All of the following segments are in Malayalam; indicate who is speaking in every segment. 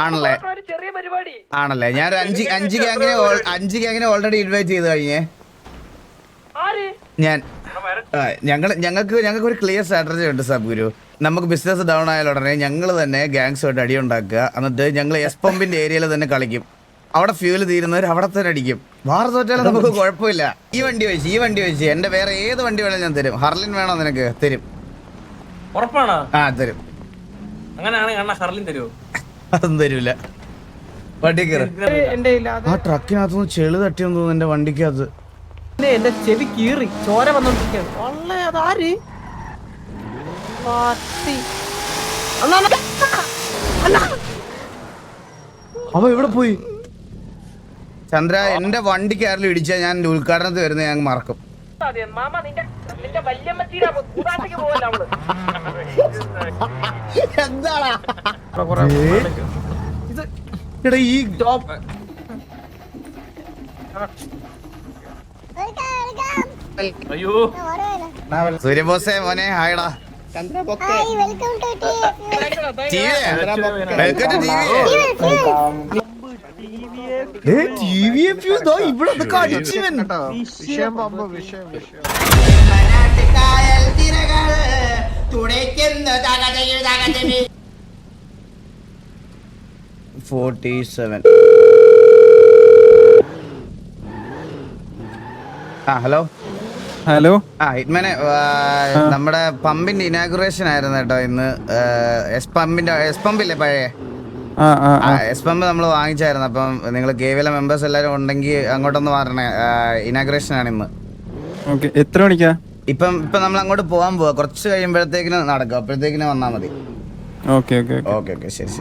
Speaker 1: ആണല്ലേ ആണല്ലേ ഞാൻ ഒരു അഞ്ച് ഗ്യാങ്ങിനെ ഓൾറെഡി ഇൻവൈറ്റ് ചെയ്ത് കഴിഞ്ഞേ. ഞാൻ ഞങ്ങൾക്ക് ഒരു ക്ലിയർ സ്ട്രാറ്റജി ഉണ്ട് സബ് ഗുരു. നമുക്ക് ബിസിനസ് ഡൗൺ ആയാൽ ഉടനെ ഞങ്ങൾ തന്നെ ഗാങ്സുമായിട്ട് അടി ഉണ്ടാക്കുക. എന്നിട്ട് ഞങ്ങൾ എസ് പമ്പിന്റെ ഏരിയയിൽ തന്നെ കളിക്കും. അവിടെ ഫ്യൂല് തീരുന്നവർ അവിടെ തന്നെ അടിക്കും. വാർ തോറ്റാലും നമുക്ക് കുഴപ്പമില്ല. ഈ വണ്ടി വെച്ച് എന്റെ വേറെ ഏത് വണ്ടി വേണേലും ഞാൻ തരും. ഹർലിൻ വേണോ നിനക്ക്? തരും.
Speaker 2: ഉറപ്പാണോ?
Speaker 1: ആ തരും. അതൊന്നും തരൂല. വണ്ടി കയറി. ആ ട്രക്കിനകത്തുനിന്ന് ചെളി തട്ടിയെന്ന് തോന്നുന്നു എന്റെ വണ്ടിക്കകത്ത്.
Speaker 3: എന്റെ ചെവി കീറി ചോര വന്നോണ്ടിരിക്കുകയാണ്. അതാര്
Speaker 1: അവ എവിടെ പോയി? ചന്ദ്ര എന്റെ വണ്ടിക്ക് ആരെങ്കിലും ഇടിച്ചാൽ ഞാൻ ഉദ്ഘാടനത്തിൽ വരുന്നത് ഞാൻ മറക്കും. എന്താടാ ഈ
Speaker 2: അയ്യോ
Speaker 1: സൂര്യബോസേ മോനെ ഹായടാ. Hello
Speaker 4: hello.
Speaker 1: ആ ഹിറ്റ്മാനെ, നമ്മുടെ പമ്പിന്റെ ഇനാഗുറേഷൻ ആയിരുന്നു കേട്ടോ ഇന്ന്. എസ് പമ്പില്ലേ പഴയ എസ് പമ്പ് നമ്മൾ വാങ്ങിച്ചായിരുന്നു. അപ്പം നിങ്ങൾ കേവല മെമ്പേഴ്സ് എല്ലാവരും ഉണ്ടെങ്കിൽ അങ്ങോട്ടൊന്ന് പറഞ്ഞേ. ഇനാഗുറേഷൻ ആണ് ഇന്ന്.
Speaker 4: എത്ര മണിക്കാ?
Speaker 1: ഇപ്പം നമ്മൾ അങ്ങോട്ട് പോകാൻ പോവാ. കുറച്ച് കഴിയുമ്പോഴത്തേക്കിന് നടക്കും. അപ്പോഴത്തേക്കിന് വന്നാൽ മതി.
Speaker 4: ഓക്കെ
Speaker 1: ശരി.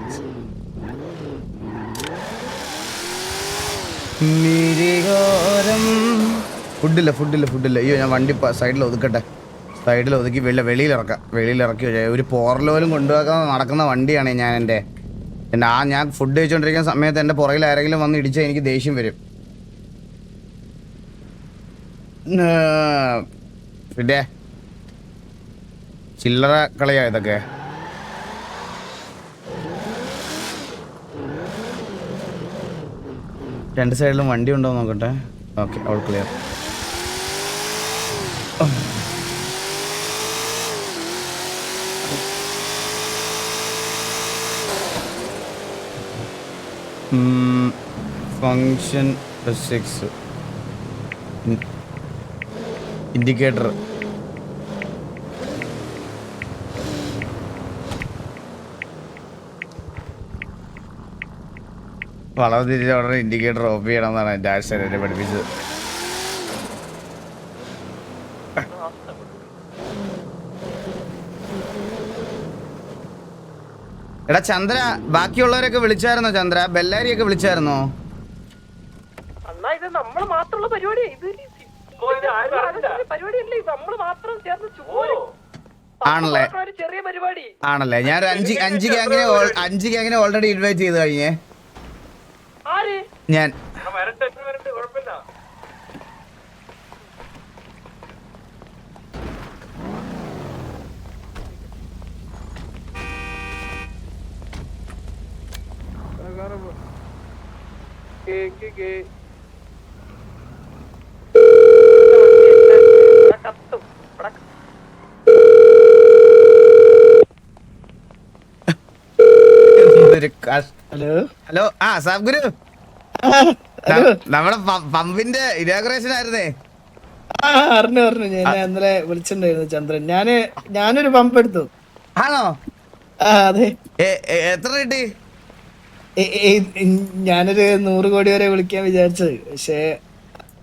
Speaker 1: ഫുഡില്ല. അയ്യോ ഞാൻ വണ്ടി സൈഡിൽ ഒതുക്കട്ടെ. സൈഡിൽ ഒതുക്കി വെളിയിലിറക്കി ഒരു പോറലോലും കൊണ്ടുപോകാൻ നടക്കുന്ന വണ്ടിയാണ് ഞാൻ ഫുഡ് കഴിച്ചുകൊണ്ടിരിക്കുന്ന സമയത്ത് എൻ്റെ പുറകിൽ ആരെങ്കിലും വന്ന് ഇടിച്ചാൽ എനിക്ക് ദേഷ്യം വരും. പിന്നെ ചില്ലറ കളിയാ ഇതൊക്കെ. രണ്ട് സൈഡിലും വണ്ടി ഉണ്ടോ നോക്കട്ടെ. Okay, all clear. Function 6 indicator. വളവ് തിരിച്ച ഉടനെ ഇൻഡിക്കേറ്റർ ഓഫ് ചെയ്യണമെന്നാണ് എൻ്റെ ആശയം എന്നെ പഠിപ്പിച്ചത്. എടാ ചന്ദ്ര, ബാക്കിയുള്ളവരൊക്കെ വിളിച്ചായിരുന്നോ? ചന്ദ്ര ബെല്ലാരിയൊക്കെ വിളിച്ചായിരുന്നോ? ആണല്ലേ ഞാൻ ഒരു അഞ്ച് ഗ്യാങ്ങിനെ ഓൾറെഡി ഇൻവൈറ്റ് ചെയ്ത് കഴിഞ്ഞേ. ഞാൻ ഹലോ. ആ സാബ് ഗുരു, നമ്മുടെ പമ്പിന്റെ ഇനാഗുറേഷൻ ആയിരുന്നേ.
Speaker 3: അറിഞ്ഞു ഞാൻ ഇന്നലെ വിളിച്ചിട്ടുണ്ടായിരുന്നു ചന്ദ്രൻ. ഞാനൊരു പമ്പ് എടുത്തു.
Speaker 1: ആണോ?
Speaker 3: അതെ.
Speaker 1: എത്ര കിട്ടി?
Speaker 3: ഞാനൊരു 100 കോടി വരെ വിളിക്കാൻ വിചാരിച്ചത്. പക്ഷെ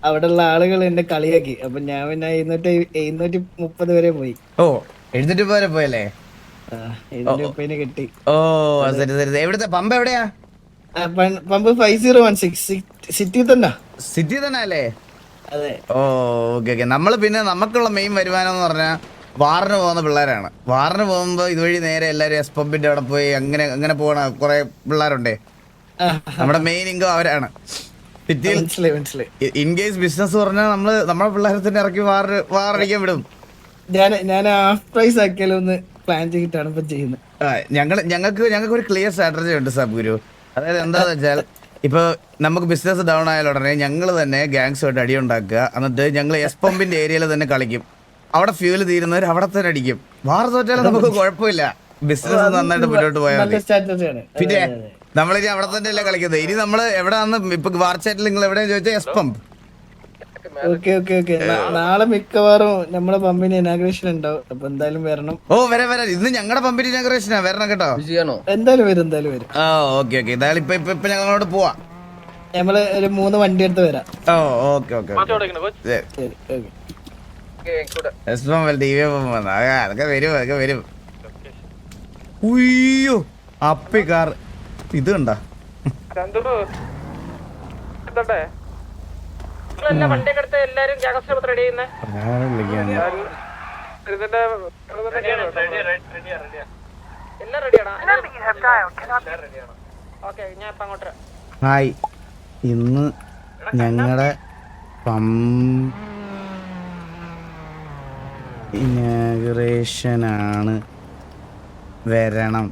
Speaker 3: അവിടെയുള്ള ആളുകൾ എന്നെ കളിയാക്കി. അപ്പൊ ഞാൻ പിന്നെ 730 വരെ പോയി.
Speaker 1: ഓ 730 വരെ പോയല്ലേ?
Speaker 3: 730 കിട്ടി.
Speaker 1: ഓ ശരി. എവിടുത്തെ പമ്പ് എവിടെയാ?
Speaker 3: പമ്പ് 5016 സിറ്റി തന്നെ.
Speaker 1: സിറ്റി തന്നെ അല്ലേ?
Speaker 3: അതെ.
Speaker 1: ഓ ഓക്കെ. നമ്മള് പിന്നെ നമുക്കുള്ള മെയിൻ വരുമാനം എന്ന് പറഞ്ഞാൽ വാറിന് പോകുന്ന പിള്ളേരാണ്. വാറിന് പോകുമ്പോ ഇതുവഴി നേരെ എല്ലാരും എസ് പമ്പിന്റെ അവിടെ പോയി അങ്ങനെ പോകണ കുറെ പിള്ളേരുണ്ടേ. നമ്മുടെ മെയിൻ ഇൻകം അവരാണ്. ഇൻ കേസ് ബിസിനസ് പറഞ്ഞാൽ നമ്മുടെ പിള്ളേരെ തന്നെ ഇറക്കി വാറടിക്കാൻ വിടും.
Speaker 3: ഞാൻ ഹാഫ് പ്രൈസ് ആക്കിയാലോ ഒന്ന് പ്ലാൻ ചെയ്തിട്ടാണ് ഇപ്പൊ ചെയ്യുന്നത്.
Speaker 1: ഞങ്ങൾക്ക് ഒരു ക്ലിയർ സ്ട്രാറ്റജി ഉണ്ട് സബ് ഗുരു. അതായത് എന്താന്ന് വെച്ചാൽ ഇപ്പൊ നമുക്ക് ബിസിനസ് ഡൗൺ ആയാൽ ഉടനെ ഞങ്ങൾ തന്നെ ഗാങ്സുമായിട്ട് അടിയുണ്ടാക്കുക എന്നിട്ട് ഞങ്ങൾ എസ് പമ്പിന്റെ ഏരിയയിൽ തന്നെ കളിക്കും. അവിടെ ഫ്യൂല് തീരുന്നവർ അവിടെ തന്നെ അടിക്കും. വാർ തോറ്റാലും നമുക്ക് കുഴപ്പമില്ല, ബിസിനസ് നന്നായിട്ട് മുന്നോട്ട് പോയാൽ മതി. പിന്നെ നമ്മളിനി അവിടെ തന്നെ അല്ലേ കളിക്കുന്നത്. ഇനി നമ്മള് എവിടെയാന്ന് ഇപ്പൊ വാർച്ചാറ്റിൽ നിങ്ങൾ എവിടെയാന്ന് ചോദിച്ചാൽ എസ് പമ്പ്.
Speaker 3: ഓക്കെ നാളെ മിക്കവാറും നമ്മുടെ പമ്പിന് ഇനാഗ്രേഷൻ ഉണ്ടാവും. അപ്പൊ എന്തായാലും വരണം.
Speaker 1: ഓ വരാം. ഇന്ന് ഞങ്ങളുടെ പമ്പിന്റെ ഇനാഗ്രേഷനാ, വരണം കേട്ടോ.
Speaker 3: എന്തായാലും വരും.
Speaker 1: ഓ ഓക്കെ. എന്തായാലും ഇപ്പൊ ഞങ്ങളോട് പോവാ.
Speaker 3: നമ്മള് ഒരു 3 വണ്ടി എടുത്ത് വരാം.
Speaker 1: ഓ ഓക്കെ. അതൊക്കെ വരും. ഉയ്യോ അപ്പി കാർ ഇത് കണ്ടാ. ഹായ്, ഇന്ന് ഞങ്ങളുടെ ഇനാഗുറേഷനാണ്, വരണം.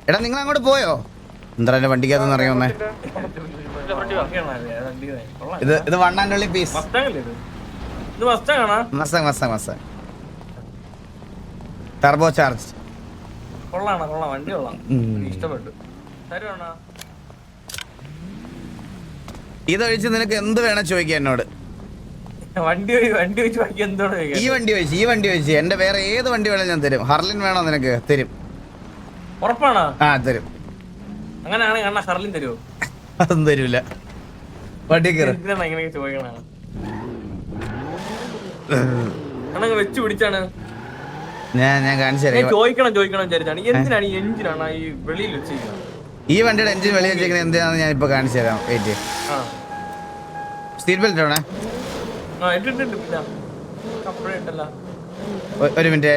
Speaker 1: എടാ നിങ്ങൾ അങ്ങോട്ട് പോയോ? എന്താ എന്റെ വണ്ടിക്കകത്ത് അറിയാമേ? ഇത് 1 and only piece. Mustang turbo charge.
Speaker 2: കൊള്ളാം വണ്ടി കൊള്ളാം, ഇഷ്ടപ്പെട്ടു.
Speaker 1: ഇതൊഴിച്ച് നിനക്ക് എന്ത് വേണം ചോദിക്കാം എന്നോട്.
Speaker 2: വണ്ടി വെച്ച് ബാക്കി എന്തോടെ
Speaker 1: ഈ വണ്ടി വെച്ച് എന്റെ വേറെ ഏത് വണ്ടി വേണേലും ഞാൻ തരും. ഹർലിൻ വേണോ നിനക്ക്? തരും.
Speaker 2: ഉറപ്പാണോ?
Speaker 1: ആ തരും.
Speaker 2: അങ്ങനെയാണെങ്കിൽ അണ്ണ ഹർലിൻ തരുമോ?
Speaker 1: അതൊന്നും തരൂല. വണ്ടി കയറി
Speaker 2: ഇങ്ങനെ ചോദിക്കണ അണ്ണ വെച്ച് പിടിച്ചാണ്.
Speaker 1: ഞാൻ കാണിച്ചു തരാം.
Speaker 2: ചോദിക്കണം വിചാരിച്ചാണ്. എന്തിനാണ് ഈ എഞ്ചിനാണ് ഈ വെളിയിൽ വെച്ചിരിക്കുന്നത്?
Speaker 1: ഈ വണ്ടിയുടെ എഞ്ചിൻ വെളിയിൽ വെച്ചിരിക്കുന്നത് എന്തിനാണെന്ന് ഞാൻ ഇപ്പൊ കാണിച്ചു തരാം. വെയിറ്റ്. സീറ്റ് ബെൽറ്റ് വേണേ? ഒരു മിനിറ്റ്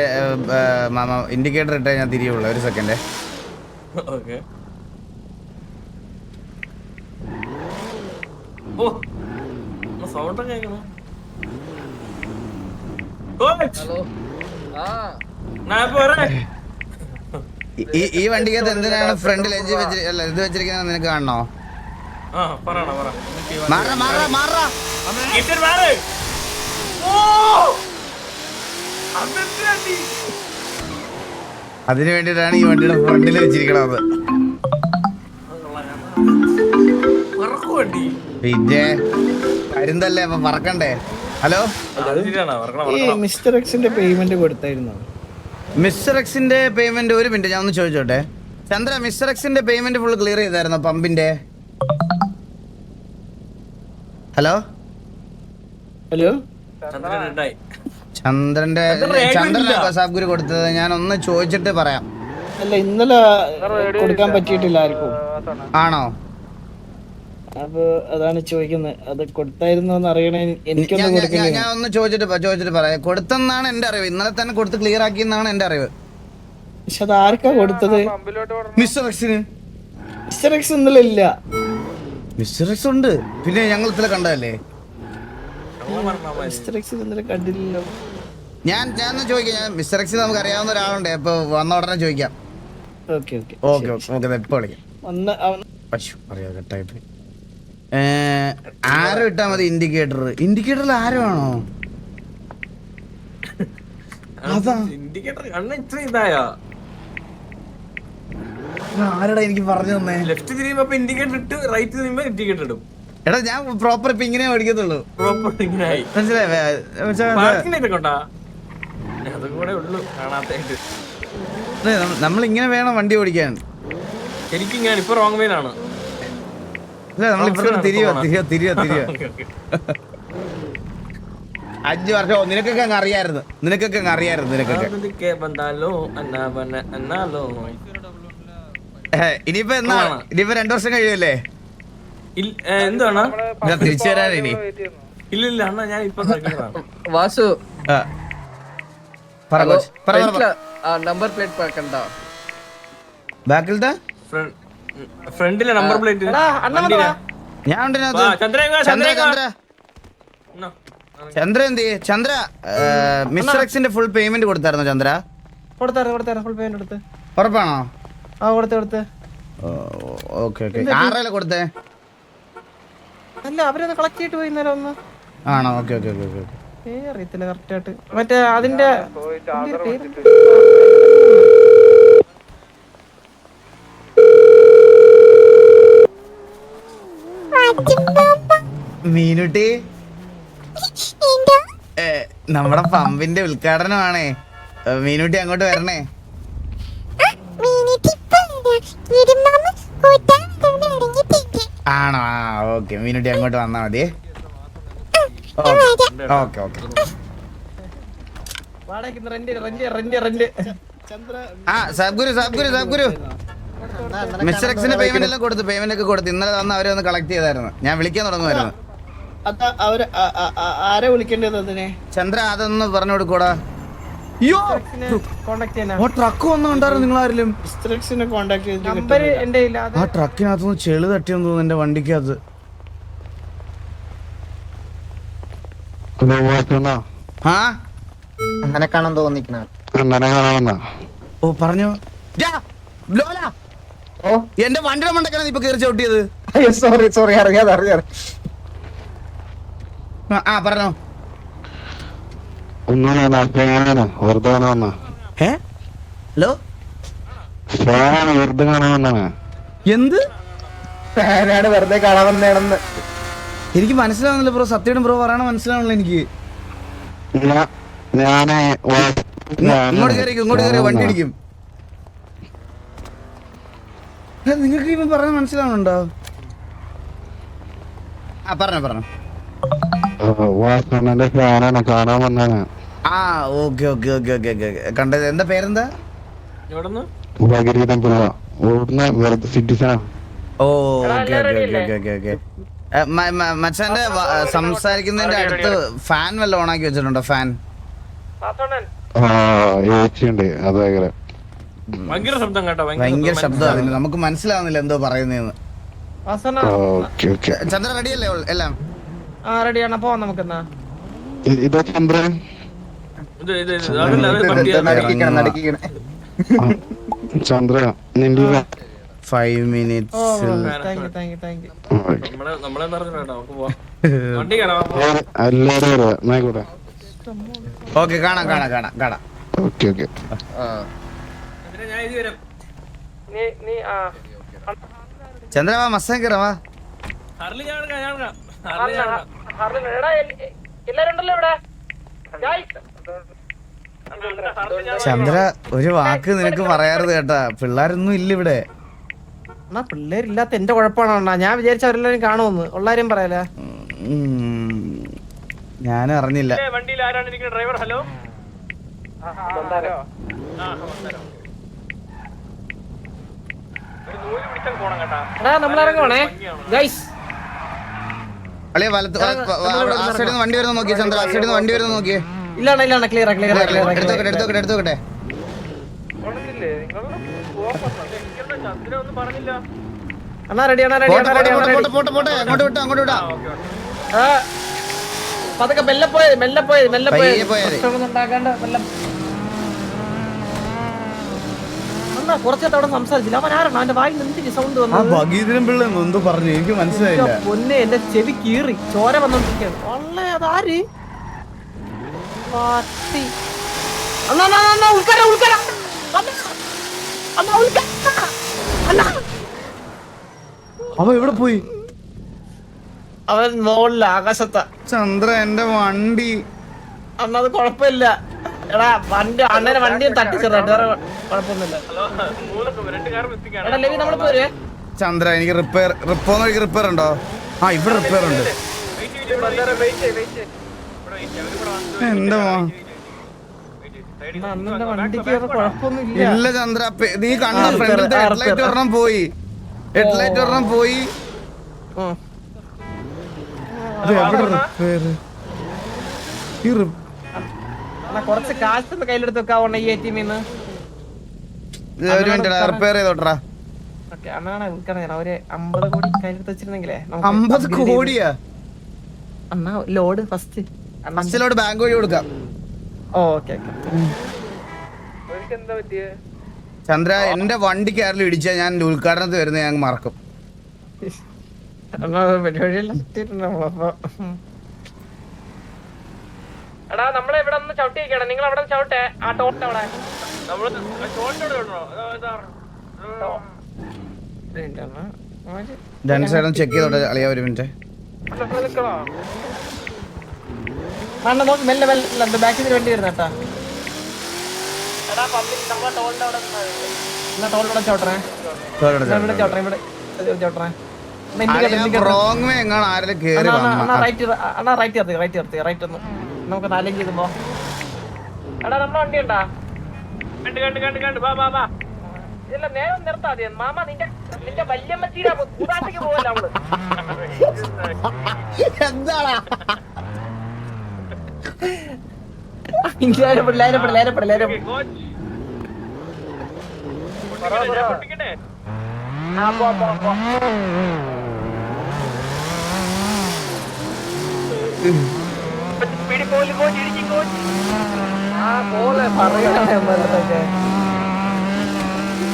Speaker 1: മാമ, ഇൻഡിക്കേറ്റർ ഇട്ടേ ഞാൻ തിരിയുള്ളൂ. ഒരു സെക്കൻഡ്. ഈ വണ്ടിക്കകത്ത് എന്തിനാണ് ഫ്രണ്ടിൽ എഞ്ചിൻ ഇത് വെച്ചിരിക്കുന്നത് നിനക്ക് കാണണോ? അതിനു വേണ്ടിട്ടാണ് ഈ വണ്ടിയുടെ ഫ്രണ്ടിൽ വെച്ചിരിക്കണത്. പിന്നെ കരുന്തല്ലേ, അപ്പൊ പറക്കണ്ടേ. ഹലോ,
Speaker 3: മിസ്റ്റർ എക്സിന്റെ പേയ്മെന്റ് കൊടുത്തായിരുന്നോ?
Speaker 1: മിസ്റ്റർ എക്സിന്റെ പേയ്മെന്റ് ഒരു മിനിറ്റ് ഞാൻ ഒന്ന് ചോദിച്ചോട്ടെ. ചന്ദ്ര, മിസ്റ്റർ എക്സിന്റെ പേയ്മെന്റ് ഫുൾ ക്ലിയർ ചെയ്തായിരുന്നോ പമ്പിന്റെ? ഹലോ ചന്ദ്രന്റെ സാബ് ഗുരു കൊടുത്തത് ഞാൻ ഒന്ന് ചോദിച്ചിട്ട് പറയാം.
Speaker 3: അല്ല, ഇന്നലെ കൊടുക്കാൻ പറ്റിയിട്ടില്ല ആർക്കും.
Speaker 1: ആണോ?
Speaker 3: അപ്പൊ അതാണ് ചോദിക്കുന്നത്, അത് കൊടുത്തായിരുന്നോ എന്ന് അറിയണേ.
Speaker 1: ഞാൻ ഒന്ന് ചോദിച്ചിട്ട് പറയാം. കൊടുത്തെന്നാണ് എന്റെ അറിവ്. ഇന്നലെ തന്നെ കൊടുത്ത് ക്ലിയർ ആക്കിയെന്നാണ് എന്റെ അറിവ്.
Speaker 3: പക്ഷെ അത് ആർക്കാ കൊടുത്തത്?
Speaker 1: മിസ്റ്റർ എക്സിന്.
Speaker 3: മിസ്റ്റർ എക്സ് ഇന്നലെ ഇല്ല.
Speaker 1: മിസ്റ്റർ എക്സ് ഉണ്ട്, പിന്നെ ഞങ്ങൾ ഇന്നലെ കണ്ടതല്ലേ.
Speaker 3: മിസ്റ്റർ എക്സ് ഇന്നലെ കണ്ടില്ലല്ലോ.
Speaker 1: ഞാൻ ചോദിക്കാം. മിസ്റ്റർ എക്സിന് നമുക്ക് അറിയാവുന്ന ഒരാളുണ്ട്, ഇപ്പൊ വന്ന ഉടനെ ചോദിക്കാം.
Speaker 3: ഓക്കെ
Speaker 1: ഇപ്പൊ വിളിക്കാം. ആരോ ഇട്ടാ മതി ഇൻഡിക്കേറ്ററിൽ ആരോ ആണോ? അതാ ആരടാ എനിക്ക് പറഞ്ഞു തന്നെ.
Speaker 2: ലെഫ്റ്റ് തിരിയുമ്പോ ഇൻഡിക്കേറ്റർ ഇട്ട്, റൈറ്റ് തിരിയുമ്പോ ഇൻഡിക്കേറ്റർ ഇടും.
Speaker 1: എടാ ഞാൻ പ്രോപ്പർ ഇപ്പൊ ഇങ്ങനെ മേടിക്കത്തുള്ളൂ. നമ്മളിങ്ങനെ വേണം വണ്ടി ഓടിക്കാൻ.
Speaker 2: ശരിക്കും ഞാൻ ഇപ്പൊ റോങ് വേയിലാണ്.
Speaker 1: നമ്മളിപ്പോ തിരിയോ 5 വർഷം നിനക്കൊക്കെ അങ്ങ് അറിയായിരുന്നു. നിനക്കൊക്കെ ഇനിയിപ്പോ 2 വർഷം കഴിയുമല്ലേ?
Speaker 2: എന്താണ്
Speaker 1: തിരിച്ചു വരാൻ ഇനി?
Speaker 2: ഇല്ല അണ്ണാ, ഞാൻ ഇപ്പൊ
Speaker 5: വാസു നമ്പർ പ്ലേറ്റ് പാക്കണ്ട.
Speaker 1: ബാക്കിലത്തെ
Speaker 2: ഫ്രണ്ടിലെ നമ്പർ പ്ലേറ്റ്
Speaker 1: ഞാൻ ചന്ദ്ര എന്ത് ചെയ്യ്? ചന്ദ്ര മിസ്റ്റർ എക്സിന്റെ ഫുൾ പേയ്മെന്റ് കൊടുത്തായിരുന്നു ചന്ദ്ര?
Speaker 6: കൊടുത്തായിരുന്നു ഫുൾ പേയ്മെന്റ് കൊടുത്ത്.
Speaker 1: ഉറപ്പാണോ?
Speaker 6: ആ കൊടുത്ത്.
Speaker 1: Okay okay. ആരല്ലേ കൊടുത്തേ?
Speaker 6: അല്ല അവരൊന്ന് കളക്ട് ചെയ്തിട്ട് പോയി ഇന്നലെ ഒന്ന്.
Speaker 1: ആണോ? Okay okay okay okay.
Speaker 6: അറിയത്തില്ല കറക്റ്റ് ആയിട്ട്. മറ്റേ അതിന്റെ
Speaker 1: മീനുട്ടി, നമ്മുടെ പമ്പിന്റെ ഉദ്ഘാടനമാണേ. മീനുട്ടി അങ്ങോട്ട് വരണേ. ആണോ? ആ ഓക്കെ. മീനുട്ടി അങ്ങോട്ട് വന്നാ മതിയേ. Okay okay.
Speaker 6: വാടകയ്ക്ക് റെന്റ്.
Speaker 1: ആ സാബ് ഗുരു മിസ്റ്റർ എക്സിന്റെ പേയ്മെന്റ് എല്ലാം കൊടുത്തു. പേയ്മെന്റ് ഒക്കെ കൊടുത്തു. ഇന്നലെ വന്ന് അവരെ ഒന്ന് കളക്ട് ചെയ്തായിരുന്നു. ഞാൻ വിളിക്കാൻ തുടങ്ങുമായിരുന്നു.
Speaker 3: അവര് ആരെ വിളിക്കേണ്ടത് അതിനെ?
Speaker 1: ചന്ദ്ര അതൊന്ന് പറഞ്ഞു കൊടുക്കൂടാ.
Speaker 6: കോണ്ടാക്ട് ചെയ്യാനാ.
Speaker 1: ആ ട്രക്ക് വന്നുണ്ടായിരുന്നു നിങ്ങൾ ആരെങ്കിലും?
Speaker 3: മിസ്റ്റർ കോണ്ടാക്ട് ചെയ്തിട്ട്
Speaker 6: നമ്പർ എന്റെ ഇല്ല.
Speaker 1: ആ ട്രക്കിനകത്തുനിന്ന് ചെളി തട്ടിയെന്ന് തോന്നുന്നു എന്റെ വണ്ടിക്കകത്ത്. ആ
Speaker 7: അങ്ങനെ കാണാൻ തോന്നിക്കണ
Speaker 1: ഓ പറഞ്ഞു. എന്റെ വണ്ടിയുടെ മണ്ടക്കാണ് ഇപ്പൊ കയറി ചവിട്ടിയത്.
Speaker 7: സോറി അറിയാതെ
Speaker 1: ആ പറഞ്ഞോ. ഹലോ എന്ത്?
Speaker 7: വെറുതെ കാണാൻ വന്നേണെന്ന്
Speaker 1: എനിക്ക് മനസ്സിലാവുന്നില്ല ബ്രോ. സത്യയുടെ ബ്രോ പറയണ മനസ്സിലാവണല്ലോ എനിക്ക്. ഇങ്ങോട്ട് കയറി വണ്ടി ഇടിക്കും. നിങ്ങൾക്ക് ഇവൻ പറഞ്ഞ മനസ്സിലാവുന്നുണ്ടോ? ആ പറഞ്ഞോ.
Speaker 8: കാണാൻ വന്നാണ്.
Speaker 1: ആ okay okay okay okay okay. കണ്ടത് എന്താ പേരെന്താ?
Speaker 2: എവിടെന്ന്?
Speaker 8: ഭഗീരഥൻ പിള്ള വെറുതെ സിറ്റിസണാ.
Speaker 1: ഓ okay okay okay okay okay. മച്ചാന്റെ സംസാരിക്കുന്നതിന്റെ അടുത്ത് ഫാൻ വല്ല ഓണാക്കി വെച്ചിട്ടുണ്ടോ? ഫാൻ
Speaker 8: ഏച്ചിയുണ്ട്. അതെ
Speaker 2: ഭയങ്കര ശബ്ദം കേട്ടോ.
Speaker 1: ഭയങ്കര ശബ്ദം. അതിന് നമുക്ക് മനസ്സിലാവുന്നില്ല എന്തോ പറയുന്നതെന്ന്. ചന്ദ്ര റെഡിയല്ലേ എല്ലാം?
Speaker 6: റെഡിയാണ്. പോവാം നമുക്ക് എന്നാ.
Speaker 8: ഇതാ ചന്ദ്രൻ. ചന്ദ്ര നിന്റെ
Speaker 1: 5 minutes.
Speaker 6: Thank you.
Speaker 8: എല്ലാരും കൂടെ.
Speaker 1: ഓക്കെ കാണാം.
Speaker 8: Okay okay.
Speaker 1: ചന്ദ്ര വാ, മസ്താൻ കയറാ. ചന്ദ്ര ഒരു വാക്ക് നിനക്ക് പറയാറുത് കേട്ടാ. പിള്ളേരൊന്നും ഇല്ല ഇവിടെ.
Speaker 6: എന്നാ പിള്ളേരില്ലാത്ത എന്റെ കുഴപ്പമാണോ? ഞാൻ വിചാരിച്ച അവരെല്ലാരും കാണുമെന്ന്. ഉള്ളാരും പറയല.
Speaker 1: ഞാനും അറിഞ്ഞില്ല.
Speaker 2: വണ്ടിയിൽ ആരാണ് ഇരിക്കുന്നത്? ഡ്രൈവർ. ഹലോ.
Speaker 6: നമ്മളിറങ്ങുവാണേ ഗൈസ്.
Speaker 1: അളിയ വലത്ത് ആ സൈഡിൽ വണ്ടി വരുന്ന നോക്കിയേ. ചന്ദ്ര ആ സൈഡിൽ വണ്ടി വരുന്ന നോക്കിയേ.
Speaker 6: ഇല്ലാണ് ക്ലിയർ.
Speaker 1: എടുത്തോട്ടെ.
Speaker 6: അണ്ണാ റെഡിയാണ്.
Speaker 1: പോട്ടെ. അങ്ങോട്ട് വിട്ടാ.
Speaker 6: പതുക്കെ മെല്ലെ പോയത്
Speaker 1: പയ്യെ പോയാല്.
Speaker 6: അണ്ണാ കുറച്ചേട്ട് അവിടെ സംസാരിച്ചില്ല. അവൻ ആരാണ്? അവന്റെ വായിൽ എന്തിന് സൗണ്ട് വന്നത്?
Speaker 1: ഭഗീരഥൻ പിള്ള എന്തോ പറഞ്ഞു, എനിക്ക് മനസ്സിലായില്ല.
Speaker 6: പൊന്നെ എന്റെ ചെവി കീറി ചോര വന്നോണ്ടിരിക്കുകയാണ്. അല്ലേ അതാര്?
Speaker 1: അവ എവിടെ പോയി?
Speaker 6: അവൻ മോളില് ആകാശത്താ.
Speaker 1: ചന്ദ്ര എന്റെ വണ്ടി.
Speaker 6: അണ്ണ അത് കൊഴപ്പില്ല. എടാ വണ്ടി അണ്ണനെ വണ്ടി തട്ടി ചെറുതായിട്ട്. വേറെ കുഴപ്പമൊന്നുമില്ല. എടാ ലവി നമ്മള് പോരെ.
Speaker 1: ചന്ദ്ര എനിക്ക് റിപ്പയർ ഉണ്ടോ? ആ ഇവിടെ റിപ്പയർ ഉണ്ട്. എന്റെ
Speaker 6: അണ്ണന്റെ വണ്ടിക്ക് വേറെ കുഴപ്പമൊന്നുമില്ല.
Speaker 1: ഇല്ല ചന്ദ്ര, നീ കണ്ട ഫ്രണ്ടിലത്തെ ഹെഡ്ലൈറ്റ് ഒരെണ്ണം പോയി.
Speaker 6: കുറച്ച് കാശ് കയ്യിലെടുത്ത് വെക്കാവണ്ട ഈ ATM-ന്ന്.
Speaker 1: ഒരു മിനിറ്റ് റിപ്പയർ ചെയ്തോട്ടാ.
Speaker 6: അണ്ണാണ് വിൽക്കണേ. ഒരു 50 കോടി കയ്യിലെടുത്ത് വെച്ചിരുന്നെങ്കിലേ.
Speaker 1: 50 കോടിയാ?
Speaker 6: അണ്ണാ ലോഡ് ഫസ്റ്റ്
Speaker 1: ഫസ്റ്റിലോട്ട് ബാങ്ക് വഴി കൊടുക്കാം.
Speaker 6: ഓക്കെ
Speaker 1: ചന്ദ്ര എന്റെ വണ്ടിക്ക് ആരെങ്കിലും ഇടിച്ചാൽ ഞാൻ ഉദ്ഘാടനത്തിൽ വരുന്നത് ഞാൻ മറക്കും.
Speaker 6: എടാ നമ്മളെ ഇവിടെ ഒന്ന് ചവിട്ടി വെക്കണം. നിങ്ങൾ അവിടെ ചവിട്ടെ ആ ടോട്ട് അവിടെ
Speaker 1: രണ്ട് സൈഡും ചെക്ക് ചെയ്തോട്ടെ അളിയാ, ഒരു മിനിറ്റ്.
Speaker 6: നോക്കി മെല്ലെ മെല്ലെ ബാക്കിൽ നിന്ന് വണ്ടി വരുന്നേട്ടാ. എടാ പമ്പിൽ നമ്മളെ ടോളിന്റെ അവിടെ ടോളിലൂടെ ചവിട്ടണേ. ഇവിടെ ചവിട്ടണേ, ഇവിടെ ചവിട്ടണേ.
Speaker 1: റോങ് വേ എങ്ങാണ് ആരെങ്കിലും കേറി വന്നാ.
Speaker 6: റൈറ്റ് ഒന്ന് നമുക്ക് നാലേഞ്ച് ചെയ്തുമ്പോ. എടാ നമ്മളെ വണ്ടി ഉണ്ടാ ഇല്ല നേരെ നിർത്താ മതി. മാമ നിന്റെ വല്യമ്മച്ചീരാ കൂടാത്തേക്ക് പോവല്ല നമ്മള്.
Speaker 1: എന്താടാ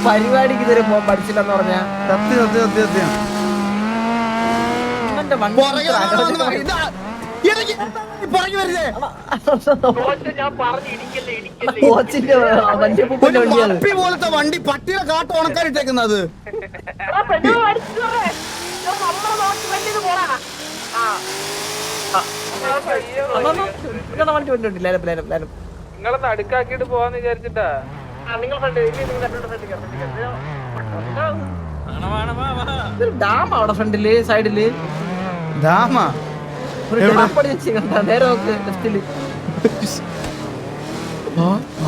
Speaker 6: പരിപാടിക്ക് ഇതുവരെ പഠിച്ചില്ലെന്ന് പറഞ്ഞാ
Speaker 1: സത്യം സത്യം സത്യം സത്യം. പോലത്തെ വണ്ടി പട്ടിയുടെ കാട്ട് ഉണക്കാനിട്ടേക്കുന്നത്.
Speaker 5: നിങ്ങളൊന്ന് അടുക്കാക്കിട്ട് പോവാന്ന് വിചാരിച്ചിട്ടാ.
Speaker 6: ഡാം അവിടെ ഫ്രണ്ടില് സൈഡില്
Speaker 1: ഡാമാ
Speaker 6: നേരെ നോക്ക് ലെഫ്റ്റില്.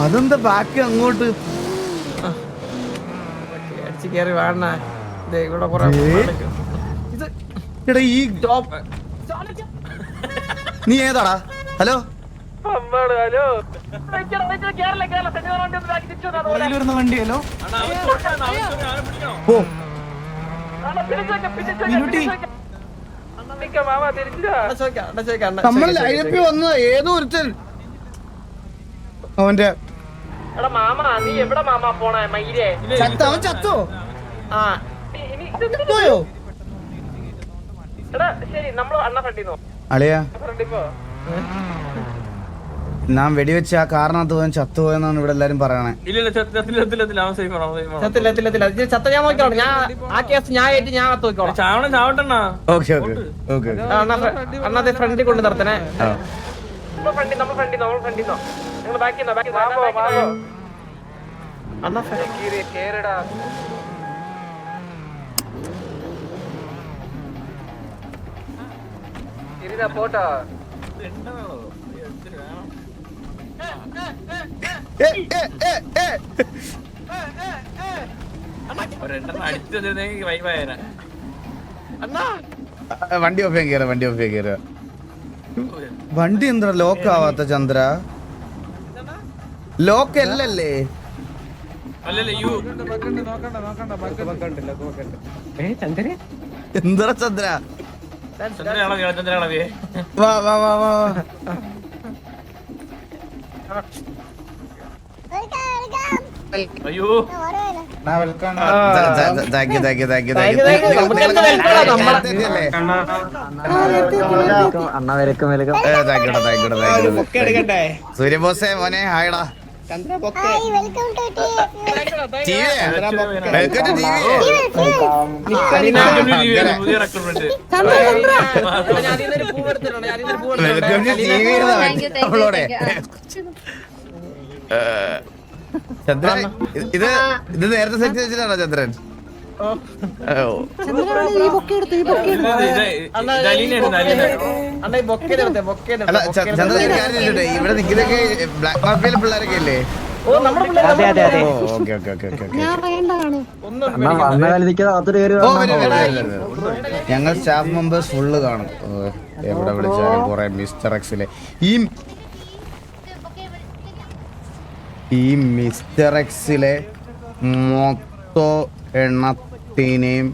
Speaker 1: അതെന്താ ബാക്കി അങ്ങോട്ട്
Speaker 6: അടിച്ച് കേറി വേണ ഇവിടെ കൊറേ
Speaker 1: എടാ ഈ നീ ഏതാടാ? ഹലോ
Speaker 5: ഹലോ
Speaker 4: വണ്ടിയല്ലോ.
Speaker 1: പോ.
Speaker 5: മാമ തിരിച്ചാ
Speaker 1: നമ്മൾ ലൈനപ്പിൽ വന്നത് ഏതോ ഒരുത്തൻ അവന്റെ
Speaker 6: എടാ മാമ നീ എവിടെ മാമ പോണേ മയിലേ?
Speaker 1: അവൻ ചത്തോ?
Speaker 6: ആ
Speaker 1: പോയോ?
Speaker 6: എടാ ശരി നമ്മള് അണ്ണ ഫ്രണ്ടിന്നോ
Speaker 1: അളിയാ
Speaker 5: ഫ്രണ്ടിപ്പോ
Speaker 1: ഞാൻ വെടിവെച്ച് ആ കാറിനകത്ത് പോയാൻ ചത്തുപോയെന്നാണ് ഇവിടെ എല്ലാരും പറയണേ.
Speaker 6: ചത്ത ഞാൻ നോക്കിക്കോളാം. ഞാൻ ആ കേസ് ഞാൻ ഏറ്റ് ഞാൻ നോക്കിക്കോളാം.
Speaker 1: ഓക്കെ ഓക്കെ ഓക്കെ
Speaker 6: അണ്ണാതെ ഫ്രണ്ടിൽ കൊണ്ട് നിർത്തണേ. നമ്മൾ ഫ്രണ്ടിന്നോ നിങ്ങൾ ബാക്കിന്നോ അണ്ണാ
Speaker 5: കേറിടാ. പോട്ടാ
Speaker 1: വണ്ടി ഓഫ് ചെയ്യാൻ കയറ വണ്ടി എന്താ ലോക്ക് ആവാത്ത ചന്ദ്ര? ലോക്ക് അല്ലല്ലേ? എന്താ ചന്ദ്ര? വാ വാ വാ വാ
Speaker 2: അയ്യോ
Speaker 1: thank you thank you thank you സൂര്യബോസേ മോനെ ഹായടാ. അവളോടെ ചന്ദ്രൻ ഇത് നേരത്തെ സെറ്റ് വെച്ചിട്ടാണോ ചന്ദ്രൻ? അല്ല ചന്ദ്രൻ ഇവിടെ നിൽക്കുന്നൊക്കെ ബ്ലാക്ക് മാഫിയയിലെ പിള്ളേരൊക്കെ അല്ലേ? ഞങ്ങൾ സ്റ്റാഫ് മെമ്പേഴ്സ് ഫുള്ള് കാണും. എവിടെ വിളിച്ചാലും കുറെ മിസ്റ്റർ എക്സിലെ ഈ മിസ്റ്റർ എക്സിലെ മൊത്തം എണ്ണത്തിനെയും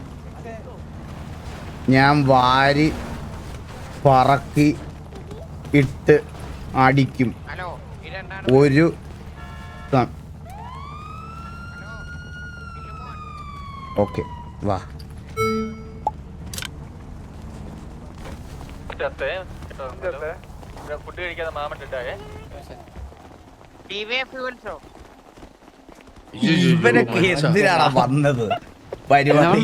Speaker 1: ഞാൻ വാരി പറക്കി ഇട്ട് അടിക്കും. ഒരു ഓക്കെ വാ.
Speaker 5: ഫുഡ് കഴിക്കാതെ മാമണ്ടിട്ടായേ
Speaker 1: ഇവനൊക്കെ എന്തിനാണ് വന്നത് പരിപാടി?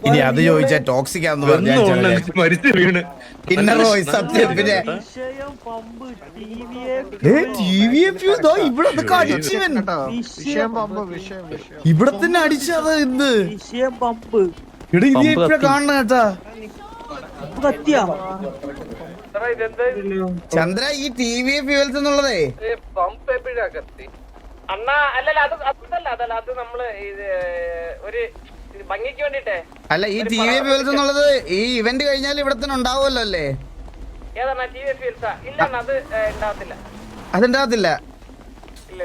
Speaker 1: ഇനി അത് ചോദിച്ചാ ടോക്സിക് ആണെന്ന് പറഞ്ഞാൽ സത്യം. പിന്നെ ഇവിടെ അടിച്ചവൻ ഇവിടെ തന്നെ അടിച്ചത് എന്ത് ഇവിടെ ഇനി ഇപ്പഴ കാണണ കേട്ടാ. ചന്ദ്ര ഈ ടി വി ഫ്യൂൽസ് എന്നുള്ളതേ
Speaker 5: പമ്പ് എപ്പോഴാ കത്തി അണ്ണാ? അല്ലല്ല അത് നമ്മള് ഒരു ഭംഗിക്ക് വേണ്ടിട്ടേ.
Speaker 1: അല്ല ഈ ടി വി ഫ്യൂൽസ് എന്നുള്ളത് ഈ ഇവന്റ് കഴിഞ്ഞാൽ ഇവിടെ തന്നെ ഉണ്ടാവുമല്ലോ അല്ലേ?
Speaker 5: ഏതാണ് ടി വി ഫീൽസാ? ഇല്ല അത് ഉണ്ടാവത്തില്ല.
Speaker 1: അതുണ്ടാകത്തില്ല.